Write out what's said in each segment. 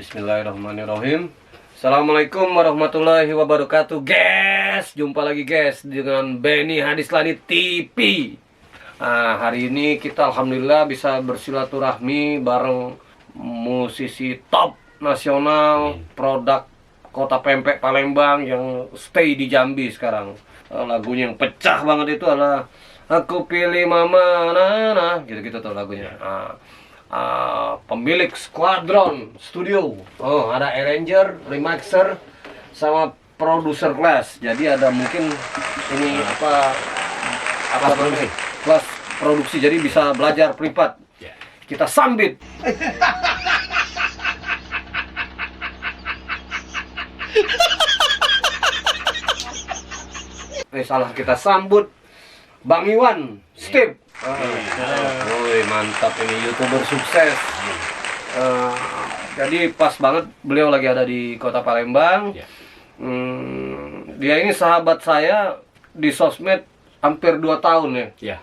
Bismillahirrahmanirrahim. Assalamualaikum warahmatullahi wabarakatuh, guys. Jumpa lagi guys dengan Benny Hadislani TV. Hari ini kita alhamdulillah bisa bersilaturahmi bareng musisi top nasional produk Kota Pempek Palembang yang stay di Jambi sekarang. Lagunya yang pecah banget itu adalah Aku Pilih Mama Nana, gitu-gitu tuh lagunya. Pemilik Squadron Studio. Ada arranger, remixer, sama producer kelas. Jadi ada mungkin ini apa produksi? Kelas produksi. Jadi bisa belajar privat. Kita sambit. Salah, kita sambut Bang Iwan, Steve. Mantap, ini YouTuber sukses. Jadi pas banget beliau lagi ada di Kota Palembang. Dia ini sahabat saya di sosmed hampir 2 tahun ya.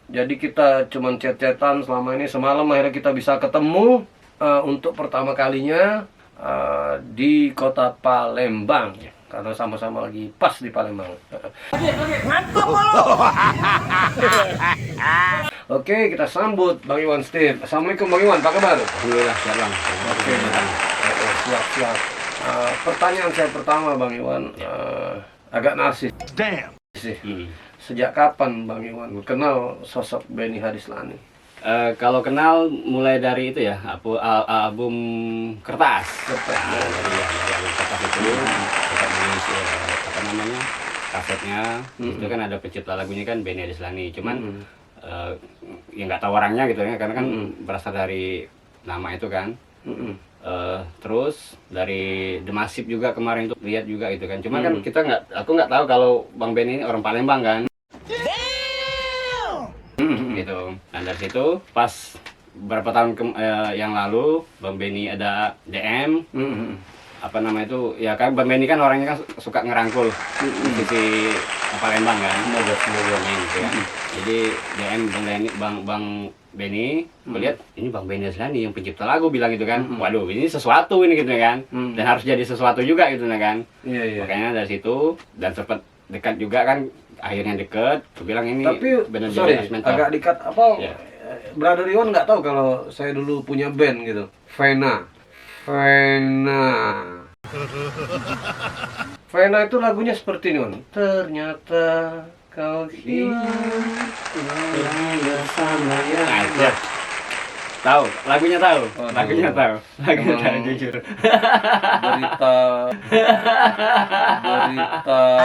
Jadi kita cuman chat-chatan selama ini. Semalam akhirnya kita bisa ketemu untuk pertama kalinya di Kota Palembang. Karena sama-sama lagi pas di Palembang. Ngantuk lo. Oke, kita sambut Bang Iwan Steve. Assalamualaikum Bang Iwan, apa kabar? Alhamdulillah, siap Bang. Oke, siap. Pertanyaan saya pertama Bang Iwan, agak narsis. Damn. Sejak kapan Bang Iwan kenal sosok Benny Hadislani? Kalau kenal mulai dari itu ya, album kertas. Dari album kertas itu kita mengisi kasetnya. Itu kan ada pencipta lagunya kan Benny Hadislani. Cuman ya nggak tahu orangnya gitu ya, karena kan berasal dari nama itu kan. Terus dari The Massive juga kemarin tuh lihat juga gitu kan. Cuman kan aku nggak tahu kalau Bang Benny ini orang Palembang kan. Gitu. Dan dari situ pas beberapa tahun yang lalu Bang Benny ada DM ya kan Bang Benny kan orangnya kan suka ngerangkul musisi Palembang kan, semoga gitu ya. Jadi DM Bang Benny, melihat ini Bang Benny Hadislani yang pencipta lagu, bilang gitu kan. Waduh, ini sesuatu ini gitu kan. Dan harus jadi sesuatu juga gitu kan. Makanya dari situ dan sempat dekat juga kan, akhirnya deket. Aku bilang ini benar jadi agak dekat Brother Iwan nggak tahu kalau saya dulu punya band gitu, Vena itu lagunya seperti ini, Wan. Ternyata kau hilang bersama yang aja. Tahu, lagunya tahu. Lagunya tahu jujur. Berita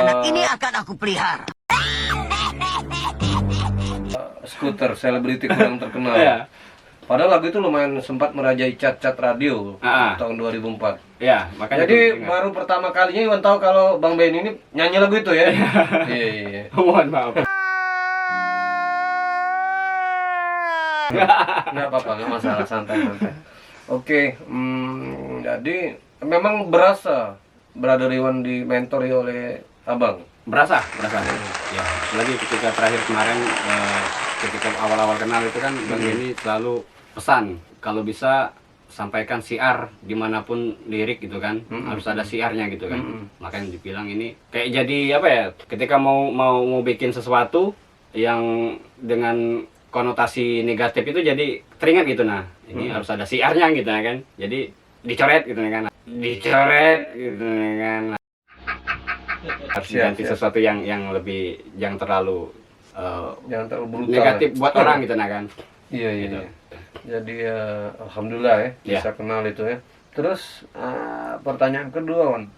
anak ini akan aku pelihara. Skuter selebriti kurang terkenal. Padahal lagu itu lumayan sempat merajai cat-cat radio tahun 2004. Iya, makanya jadi baru pertama kalinya Iwan tahu kalau Bang Benny ini nyanyi lagu itu ya. Iya. Mohon maaf. Nggak apa-apa, nggak masalah, santai. Oke, jadi memang berasa Brother Iwan dimentori oleh Abang? Berasa. Ya, lagi ketika terakhir kemarin, ketika awal-awal kenal itu kan Bang Benny selalu pesan kalau bisa sampaikan siar dimanapun lirik gitu kan, harus ada siarnya gitu kan. Makanya dibilang ini kayak jadi apa ya, ketika mau bikin sesuatu yang dengan konotasi negatif itu jadi teringat gitu, ini harus ada siarnya gitu kan, jadi dicoret gitu kan, harus ganti sesuatu yang lebih, yang terlalu brutal, negatif buat orang gitu kan. Iya. Gitu. Jadi alhamdulillah ya bisa kenal itu ya. Terus pertanyaan kedua, Wan,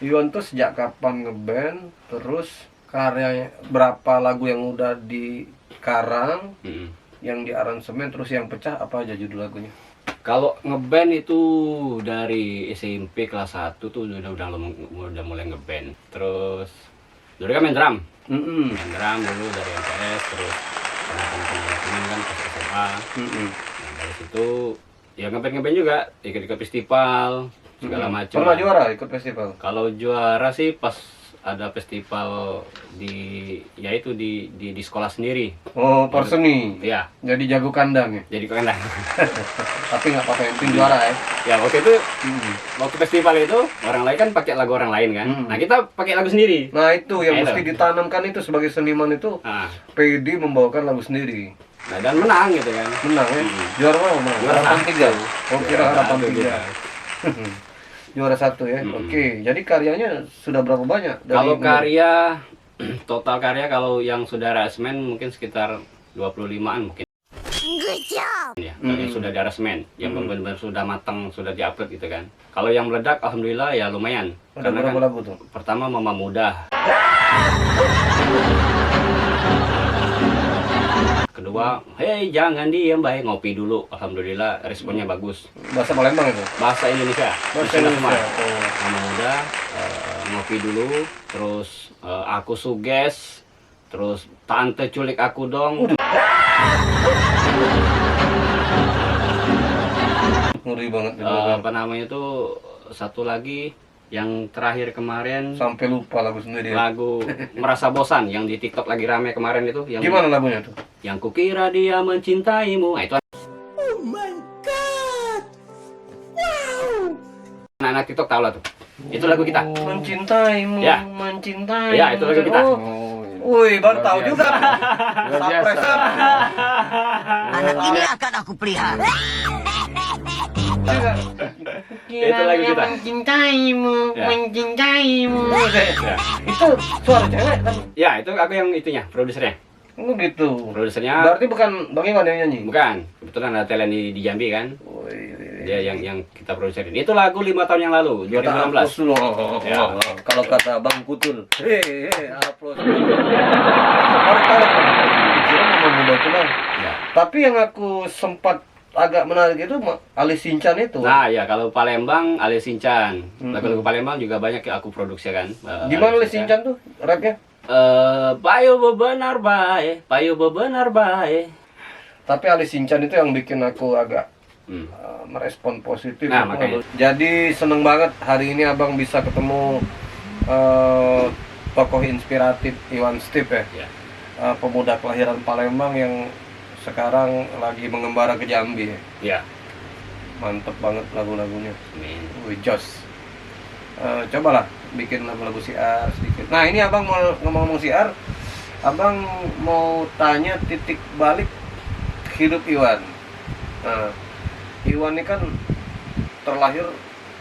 Iwan tuh sejak kapan ngeband? Terus karya berapa lagu yang udah dikarang, yang diaransemen, terus yang pecah apa aja judul lagunya? Kalau ngeband itu dari SMP kelas 1 tuh udah mulai ngeband. Terus dulu kan main drum. Main drum dulu dari MTS, terus pernah teman-teman kan pas SMA. Dari situ ya ngeband juga, ikut festival segala macam. Pernah juara ikut festival? Kalau juara sih pas ada festival yaitu di sekolah sendiri. Oh, perseni. Ya, Jadi jago kandang ya. jadi keren. Tapi nggak apa-apa, yang penting juara ya. Ya waktu itu waktu festival itu orang lain kan pakai lagu orang lain kan. Nah kita pakai lagu sendiri. Nah itu yang Itu. mesti ditanamkan itu sebagai seniman itu. Nah, PD membawakan lagu sendiri. dan menang gitu kan. Menang ya. Juara berapa? Menang. Juara Harapan satu. 3. Oh kira harapan Satu 3. kita. Juara 1 ya. Oke. Jadi karyanya sudah berapa banyak? Kalau karya total karya kalau yang sudah resmen mungkin sekitar 25-an mungkin. Ya, yang sudah di aransemen, yang benar-benar sudah matang, sudah diupload gitu kan. Kalau yang meledak, alhamdulillah ya lumayan. Ada Karena berapa kan lagu tuh? pertama Mama Muda. Kedua, hei jangan diem baik ngopi dulu. Alhamdulillah responnya bagus. Bahasa Palembang itu. Bahasa Indonesia. Bahasa Sudah Indonesia. semua. Oh. Mama Muda, ngopi dulu, terus aku suges, terus tante culik aku dong. Ngeri banget. Apa namanya itu satu lagi yang terakhir kemarin Sampai lupa lagu sendiri. Ya. lagu Merasa Bosan yang di TikTok lagi rame kemarin itu yang Gimana lagunya tuh? yang kukira dia mencintaimu. Nah, itu anak-anak TikTok tahu lah tuh. Itu lagu kita. Mencintaimu, Ya. mencintaimu. Ya, itu lagu kita. Oh. Wih, baru tahu juga. Luar biasa. Sapres. Anak ini akan aku pelihara. Itu lagu kita. Mencintaimu, Ya. mencintaimu. Ya. Itu suara cewek kan? Ya, itu aku yang itunya, produsernya. Oh gitu. Produsernya Berarti bukan Bang Iwan yang nyanyi? bukan. Kebetulan ada talent di Jambi kan. Wih, Dia yang kita produserin. Itu lagu 5 tahun yang lalu, kita hapus 2016. dulu. Ya. Kalau kata Bang Kutul, upload. Baru tahu aku. Pikiran Mama Muda itu Bang. Ya. Tapi yang aku sempat agak menarik itu Ali Sinchan itu. Nah, ya kalau Palembang Ali Sinchan. Lagu-lagu Palembang juga banyak yang aku produksi kan. Gimana Ali Sinchan tuh rapnya? Payo bebenar bae, payo bebenar bae. Tapi Ali Sinchan itu yang bikin aku agak Hmm. merespon positif. Nah, Aku makanya. Jadi seneng banget hari ini abang bisa ketemu tokoh inspiratif Iwan Stip ya. Ya. Pemuda kelahiran Palembang yang sekarang lagi mengembara ke Jambi ya. Ya. Mantep banget lagu-lagunya. Amin. Wih, jos. Cobalah bikin lagu-lagu siar sedikit. Nah ini abang mau ngomong siar, abang mau tanya titik balik hidup Iwan. Nah, Iwan ini kan terlahir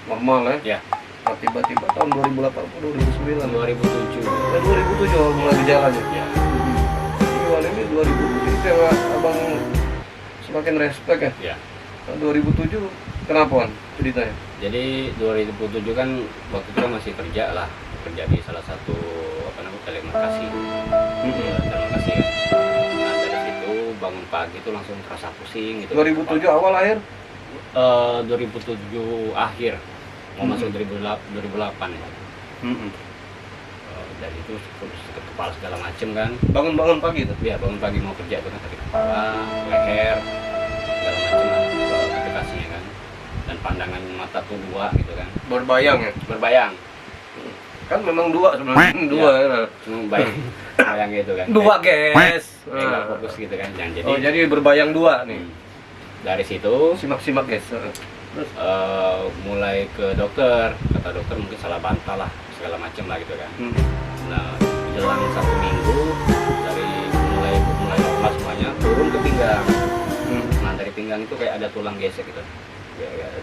normal ya. Ya. Nah, tiba-tiba tahun 2008 atau 2009. 2007. 2007 awal mulai gejalanya. Ya. Iwan ini 2007 itu yang abang semakin respect ya. Ya. Nah, 2007 kenapa Wan ceritanya? Jadi 2007 kan waktu itu kan masih kerja lah, kerja di salah satu telemarkasi. Telemarkasi kan. Nah dari situ bangun pagi itu langsung terasa pusing gitu. 2007 awal lahir? 2007 akhir mau masuk 2008 ya. Dari itu sakit kepala segala macem kan. Bangun-bangun pagi tuh? Ya bangun pagi mau kerja itu kan sakit kepala, leher, segala macem lah komplikasinya kan. Dan pandangan mata tuh dua gitu kan. Berbayang ya? Berbayang. Kan memang dua sebenarnya. Dua ya. Bayang, bayang gitu kan. Dua guys. Nggak fokus gitu kan. Jangan jadi. Oh jadi berbayang dua nih. Dari situ Simak-simak guys. Terus mulai ke dokter. Kata dokter mungkin salah bantal lah segala macem lah gitu kan. Nah jelang 1 minggu dari mulai lemas semuanya turun ke pinggang. Nah dari pinggang itu kayak ada tulang gesek gitu.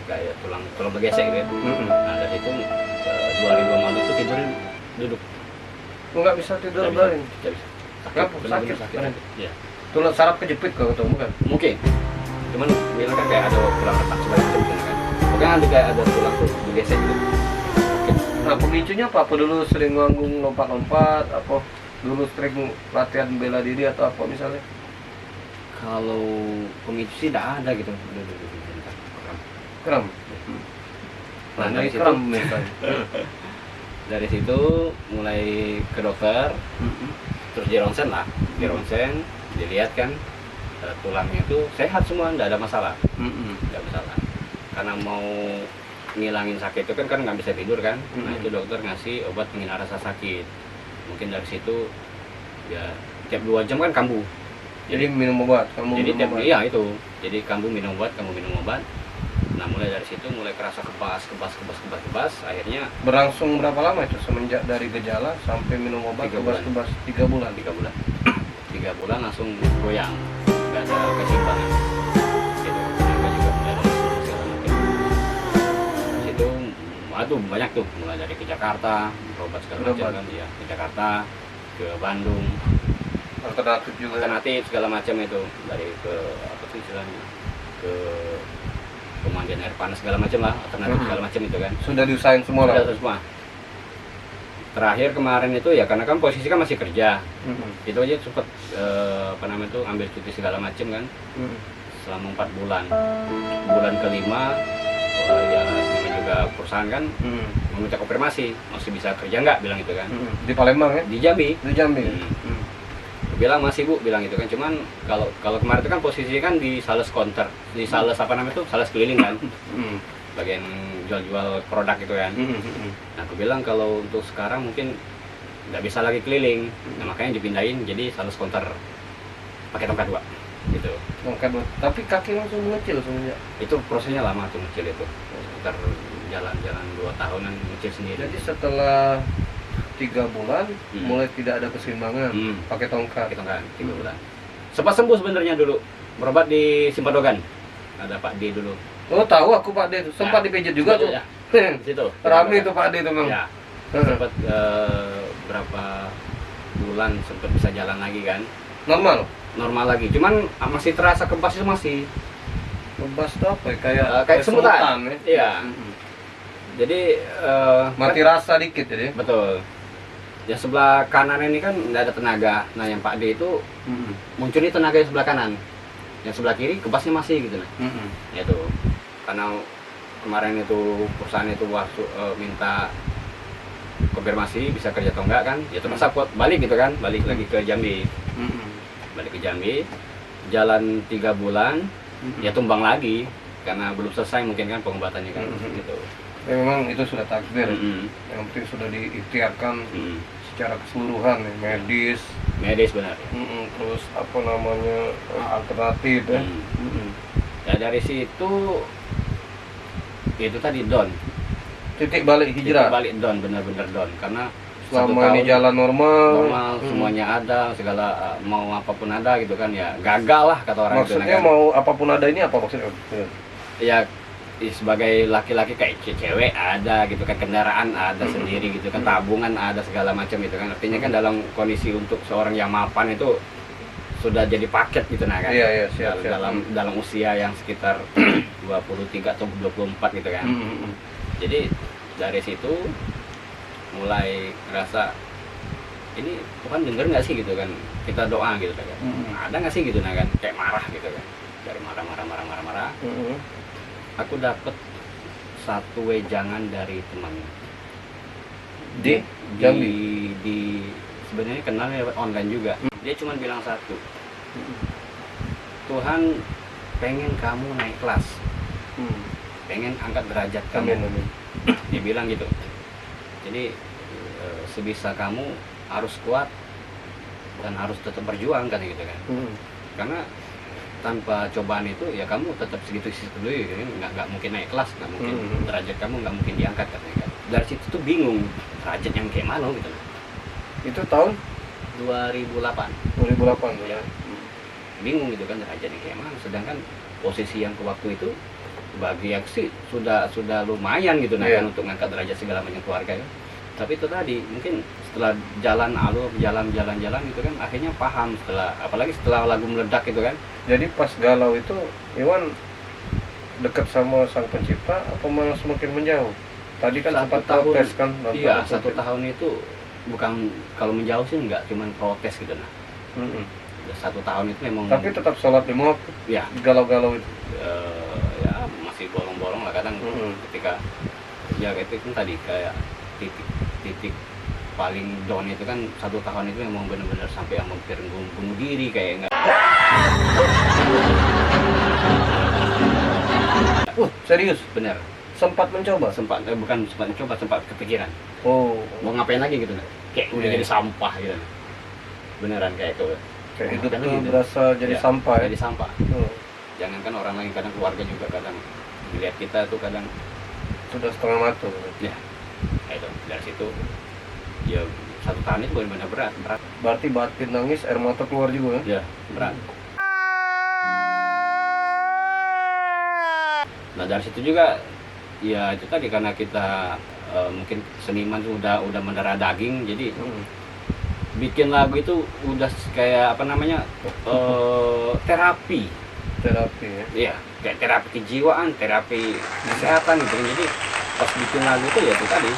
Kayak tulang bergesek gitu ya. Nah dari itu 2005 itu tidurnya duduk. Nggak bisa tidur Nggak baring. Nggak bisa. Kenapa? Benar-benar Sakit. sakit. Iya. Tulang saraf kejepit kalau ketemu kan? Mungkin. Cuman bilang kan kayak ada tulang retak segala macam gitu kan. Pokoknya ada kayak ada tulang tuh bergesek gitu. Nah pemicunya apa? Apa dulu sering nganggung lompat-lompat? Apa dulu sering latihan bela diri atau apa misalnya? Kalau pemicu sih tidak ada gitu. Kram. Nah, Nah, dari ini situ, kram misalnya. dari situ mulai ke dokter, terus di ronsen lah, di ronsen dilihat kan tulangnya itu sehat semua, tidak ada masalah, tidak masalah. Karena mau ngilangin sakit itu kan nggak bisa tidur kan. Nah itu dokter ngasih obat penghilangkan rasa sakit. Mungkin dari situ ya tiap 2 jam kan kambuh. Jadi minum obat, kamu Jadi minum tiap obat. iya itu. Jadi kamu minum obat. Nah mulai dari situ mulai kerasa kebas. Akhirnya Berlangsung berapa lama itu semenjak dari gejala sampai minum obat 3 bulan. kebas 3 bulan. 3 bulan. 3 bulan langsung goyang, nggak ada keseimbangan. Gitu. Mereka juga mulai dari segala macam. Situ, aduh banyak tuh, mulai dari ke Jakarta, berobat segala macam Berobat. kan, ya ke Jakarta, ke Bandung, Alternatif juga. alternatif segala macam itu, dari ke apa sih istilahnya, ke pemandian air panas segala macam lah, alternatif segala macam itu kan. Sudah diusahain semua lah. Udah semua. Terakhir kemarin itu ya karena kan posisi kan masih kerja, itu aja sempat apa namanya itu ambil cuti segala macam kan selama 4 bulan. Bulan kelima ya namanya juga perusahaan kan meminta konfirmasi masih bisa kerja nggak, bilang itu kan. Di Palembang ya? Di Jambi Di Jambi. bilang masih Bu, bilang itu kan. Cuman kalau kemarin itu kan posisinya kan di sales counter, di sales apa namanya itu, sales keliling kan, bagian jual-jual produk itu kan. Nah aku bilang kalau untuk sekarang mungkin nggak bisa lagi keliling, nah makanya dipindahin jadi sales counter pakai tongkat 2 gitu. Tongkat 2. Tapi kaki langsung mengecil semenjak. Itu prosesnya lama tuh ngecil itu, sekitar jalan-jalan 2 tahunan ngecil sendiri. Jadi setelah 3 bulan mulai tidak ada keseimbangan, pakai tongkat. Pakai tongkat 3 bulan. Sempat sembuh sebenarnya dulu, berobat di Simpadogan, ada Pak D dulu. Oh tahu aku Pak D itu, sempat dipijit juga tuh. Ya, di situ. Rame itu Pak D itu memang. Ya, sempat berapa bulan sempat bisa jalan lagi kan, Normal. normal lagi. Cuman masih terasa kebas itu masih. Kebas tuh apa ya? Kayak semutan. ya. Iya. Jadi Mati rasa dikit jadi. betul. Ya sebelah kanan ini kan nggak ada tenaga. Nah yang Pak D itu munculnya tenaga yang sebelah kanan. Yang sebelah kiri kebasnya masih gitu nah. Ya tuh. Karena kemarin itu perusahaan itu waktu minta konfirmasi bisa kerja atau enggak kan, ya terpaksa balik gitu kan, balik lagi ke Jambi. Balik ke Jambi, jalan 3 bulan, ya tumbang lagi karena belum selesai mungkin kan pengobatannya kan gitu. Ya, memang itu sudah takdir. Mm-mm. Yang penting sudah diikhtiarkan Mm-mm. secara keseluruhan ya, medis, Medis benar. terus apa namanya alternatif ya. Ya dari situ itu tadi down. Titik balik hijrah. Titik balik down, benar-benar down karena Selama ini jalan normal. semuanya ada, segala mau apapun ada gitu kan, ya gagal lah kata orang itu. Maksudnya kan. mau apapun ada ini apa maksudnya? Ya sebagai laki-laki kayak cewek ada gitu kan, kendaraan ada sendiri gitu kan, tabungan ada segala macam gitu kan. Artinya kan dalam kondisi untuk seorang yang mapan itu sudah jadi paket gitu nah kan. Iya, siap. Dalam usia yang sekitar 23 atau 24 gitu kan. Jadi dari situ mulai ngerasa ini Tuhan denger nggak sih gitu kan, kita doa gitu kan. Ada nggak sih gitu nah kan, kayak marah gitu kan, dari marah. Aku dapat satu wejangan dari teman Di Jambi. di sebenarnya kenalnya lewat online juga. Dia cuma bilang satu, Tuhan pengen kamu naik kelas, pengen angkat derajat kamu. Amin. Dia bilang gitu. Jadi sebisa kamu harus kuat dan harus tetap berjuang kan gitu kan. Karena tanpa cobaan itu ya kamu tetap segitu dulu gitu kan, nggak mungkin naik kelas, nggak mungkin derajat kamu nggak mungkin diangkat katanya kan. Dari situ tuh bingung derajat yang kayak mana gitu. Itu tahun 2008 ya. bingung gitu kan derajatnya kayak mana, sedangkan posisi yang ke waktu itu bagi aku sih sudah lumayan gitu nah kan untuk ngangkat derajat segala macam keluarga ya. Tapi itu tadi mungkin setelah jalan itu kan akhirnya paham, apalagi setelah lagu meledak gitu kan. Jadi pas galau itu Iwan dekat sama sang pencipta apa malah semakin menjauh? Tadi kan sempat protes kan? Iya, 1 tahun itu bukan, kalau menjauh sih enggak, cuman protes gitu nah. 1 tahun itu memang. Tapi tetap sholat 5 waktu. Ya. Galau-galau itu. Ya masih bolong-bolong lah kadang ketika ya itu kan tadi kayak titik paling down itu kan 1 tahun itu memang benar-benar sampai yang hampir bunuh diri kayak enggak. Serius? Bener. sempat mencoba. bukan sempat coba, sempat kepikiran Oh, mau ngapain lagi gitu, kayak udah Iya. jadi sampah gitu, beneran kayak itu. kayak Mau hidup ngapain tuh lagi gitu? berasa jadi Ya, sampah ya. jadi sampah. Oh, Jangankan orang lain, kadang keluarga juga kadang melihat kita tuh kadang sudah setengah mati. ya kayak itu. Dari situ ya 1 tahun itu benar-benar berat. Berarti batin nangis, air mata keluar juga ya. Ya, berat. Nah dari situ juga ya itu tadi, karena kita mungkin seniman tuh udah mendarah daging, jadi Hmm. bikin lagu itu udah kayak apa namanya, terapi. Terapi ya. Iya, kayak terapi kejiwaan, terapi kesehatan gitu. Jadi pas bikin lagu itu ya itu tadi,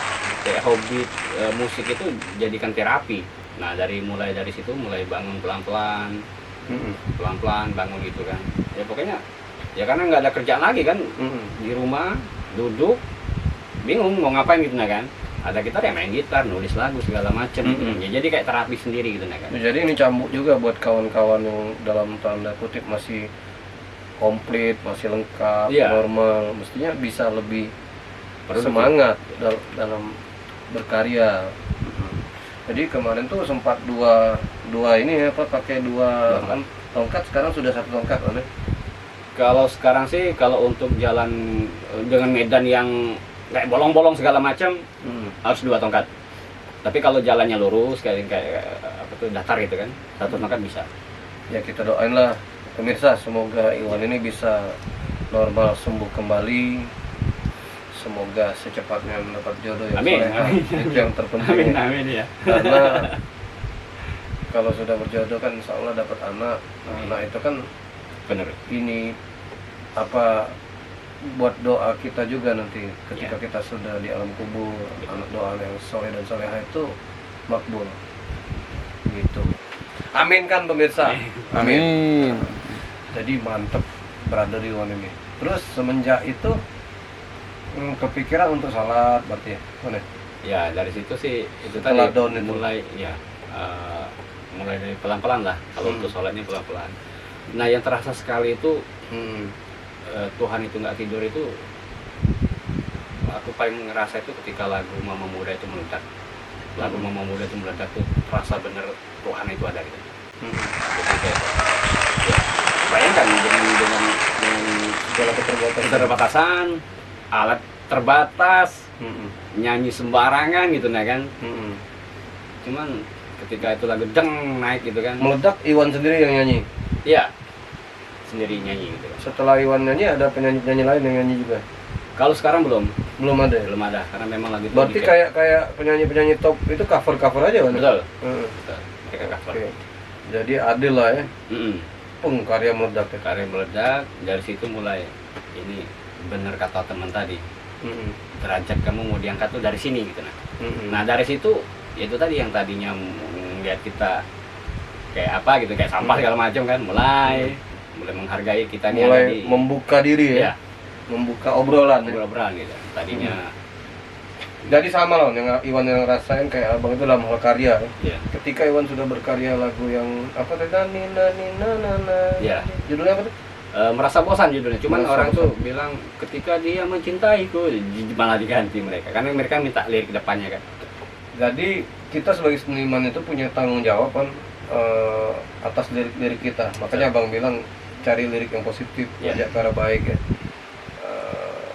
kayak hobi musik itu jadikan terapi. Nah mulai dari situ mulai bangun pelan-pelan bangun gitu kan. Ya pokoknya ya karena nggak ada kerjaan lagi kan, di rumah duduk bingung mau ngapain gitu nah kan. Ada gitar ya main gitar, nulis lagu segala macem. Ya jadi kayak terapi sendiri gitu nah kan. Jadi ini cambuk juga buat kawan-kawan yang dalam tanda kutip masih komplit, masih lengkap, Iya. normal, mestinya bisa lebih Produktif. semangat dalam berkarya. Jadi kemarin tuh sempat dua ini ya, pakai dua Tongkat. tongkat, sekarang sudah 1 tongkat kan ya? Kalau sekarang sih kalau untuk jalan dengan medan yang kayak bolong-bolong segala macam harus 2 tongkat. Tapi kalau jalannya lurus kayak apa tuh datar gitu kan, 1 tongkat bisa. Ya kita doain lah pemirsa, semoga Iwan ini bisa normal, sembuh kembali, semoga secepatnya mendapat jodoh yang Amin, solehah. amin. Itu yang terpenting. Amin ya. Karena kalau sudah berjodoh kan insya Allah dapat anak. Nah itu kan Bener. ini apa, buat doa kita juga nanti ketika Ya. kita sudah di alam kubur, anak doa yang soleh dan soleha itu makbul gitu. Amin kan pemirsa. Amin. Jadi mantep brother Iwan ini. Terus semenjak itu kepikiran untuk salat berarti ya? Mana? Ya dari situ sih itu Setelah tadi down itu. mulai ya mulai dari pelan-pelan lah kalau untuk sholatnya pelan-pelan. Nah yang terasa sekali itu Tuhan itu nggak tidur itu, aku paling ngerasa itu ketika lagu Mama Muda itu meledak. Lagu Mama Muda itu meledak tuh terasa bener Tuhan itu ada gitu. Jadi kayak ya, bayangkan dengan Segala keterbatasan. keterbatasan, alat terbatas, nyanyi sembarangan gitu nah kan. Cuman ketika itu lagu deng naik gitu kan, Meledak Iwan sendiri yang nyanyi. iya sendiri nyanyi gitu kan. Setelah Iwan nyanyi ada penyanyi-penyanyi lain yang nyanyi juga. Kalau sekarang belum Ada ya? belum ada karena memang lagi Berarti kayak penyanyi-penyanyi top itu cover aja kan? betul, Heeh. betul. Mereka cover. Oke. Jadi adil lah ya. Mm-mm. Karya meledak ya. Karya meledak, dari situ mulai ini bener kata teman tadi, derajat kamu mau diangkat tuh dari sini gitu nah. Nah dari situ itu tadi yang tadinya melihat kita kayak apa gitu, kayak sampah segala macam kan, mulai menghargai kita nih ada Mulai di membuka diri ya, ya, membuka obrolan ya. obrolan gitu. Tadinya Jadi sama loh yang Iwan yang ngerasain kayak abang itu dalam hal karya ya. ya, Ketika Iwan sudah berkarya lagu yang apa tadi, nani, Ya. judulnya apa tuh? merasa bosan judulnya. Cuman Merasa orang bosan. tuh bilang ketika dia mencintaiku, malah diganti mereka karena mereka minta lirik depannya kan. Jadi kita sebagai seniman itu punya tanggung jawab kan atas lirik-lirik kita. Makanya abang bilang cari lirik yang positif, Ya. ajak ke arah baik ya.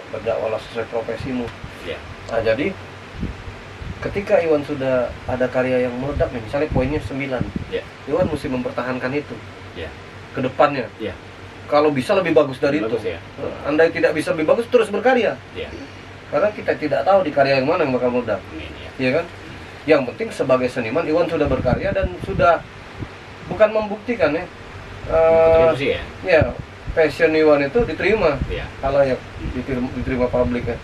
Berdakwalah sesuai profesimu. Ya. Nah jadi ketika Iwan sudah ada karya yang meledak nih, misalnya poinnya 9, Ya. Iwan mesti mempertahankan itu Ya. ke depannya. Ya. Kalau bisa lebih bagus dari Bagus itu. ya. Andai tidak bisa lebih bagus, terus berkarya. Ya. Karena kita tidak tahu di karya yang mana yang bakal meledak. Amin, ya. Iya kan? Yang penting sebagai seniman Iwan sudah berkarya dan sudah bukan membuktikan ya. Kontribusi ya. Ya, passion Iwan itu diterima Ya. halayak, diterima publik ya.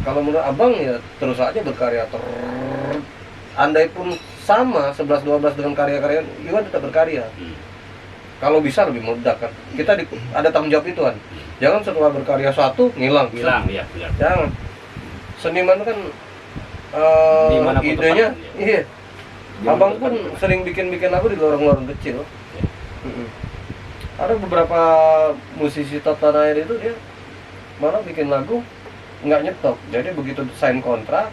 Kalau menurut abang ya terus aja berkarya andai pun sama 11-12 dengan karya-karya Iwan tetap berkarya. Kalau bisa lebih meledak kan. Kita ada tanggung jawab itu kan. Jangan setelah berkarya satu ngilang. Bilang ya, benar. Jangan. Seniman kan Dimanapun idenya, tempatnya. iya. Dimanapun Abang pun tempatnya. sering bikin lagu di lorong-lorong kecil. Ya. Ada beberapa musisi top tanah air itu dia malah bikin lagu nggak nyetok. Jadi begitu sign kontrak,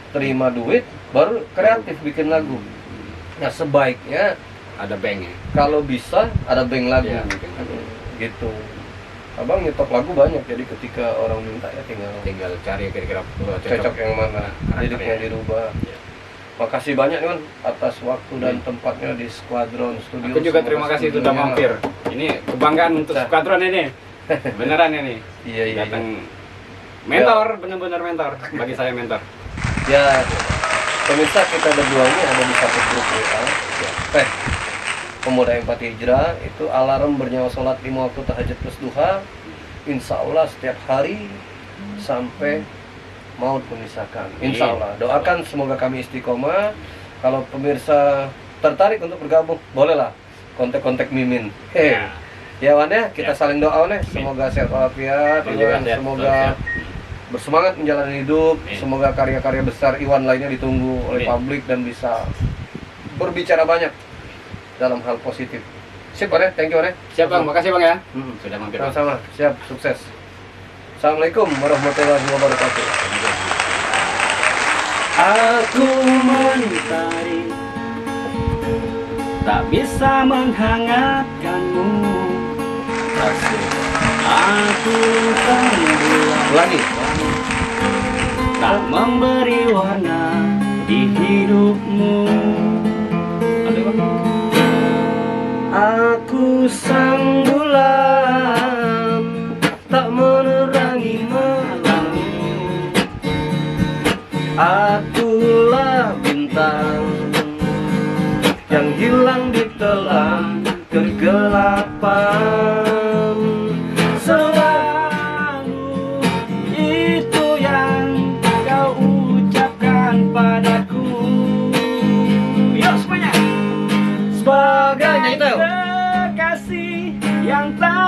terima duit, baru kreatif bikin lagu. Nah sebaiknya Ada bank ya. kalau bisa ada bank lagu, Iya, bikin lagu. gitu. Abang nyetok lagu banyak, jadi ketika orang minta ya Tinggal cari kira-kira cocok yang mana, liriknya dirubah. Iya. Makasih banyak nih, Man, atas waktu dan tempatnya di Squadron Studio. Aku juga Semoga terima kasih sudah studionya- mampir. Ini kebanggaan untuk Nah. Squadron ini. Beneran ini. Iya, iya, Datang mentor, benar-benar mentor. Bagi saya mentor. Ya, pemirsa, kita berdua ini ada di satu grup WA. Ya. Pemuda Empati Hijrah itu alarm bernyawa sholat 5 waktu tahajud plus duha. Insya Allah setiap hari sampai maut memisahkan. Insya Allah. Doakan semoga kami istiqomah. Kalau pemirsa tertarik untuk bergabung, bolehlah kontak-kontak Mimin. Ya. Ya Wan ya, kita Ya. saling doa nih. Semoga sehat walafiat, Bang juga Iwan. sehat Semoga walafiat. bersemangat menjalani hidup. Amin. Semoga karya-karya besar Iwan lainnya ditunggu oleh Amin. publik dan bisa berbicara banyak dalam hal positif. Sip Wan ya, thank you Wan ya. Siap Bang, makasih Bang ya. Hmm. Sudah mampir Bang. Sama-sama, siap, sukses. Assalamualaikum warahmatullahi wabarakatuh. Aku mentari, tak bisa menghangatkanmu. Aku tenggelam, Ulangi. tak memberi warna di hidupmu. Aku sang bulan, tak menerangi malam. Akulah bintang yang hilang di telan kegelapan. Selalu itu yang kau ucapkan padaku. Yuk semuanya. Sebagai nyanyi tayo. Kekasih yang tak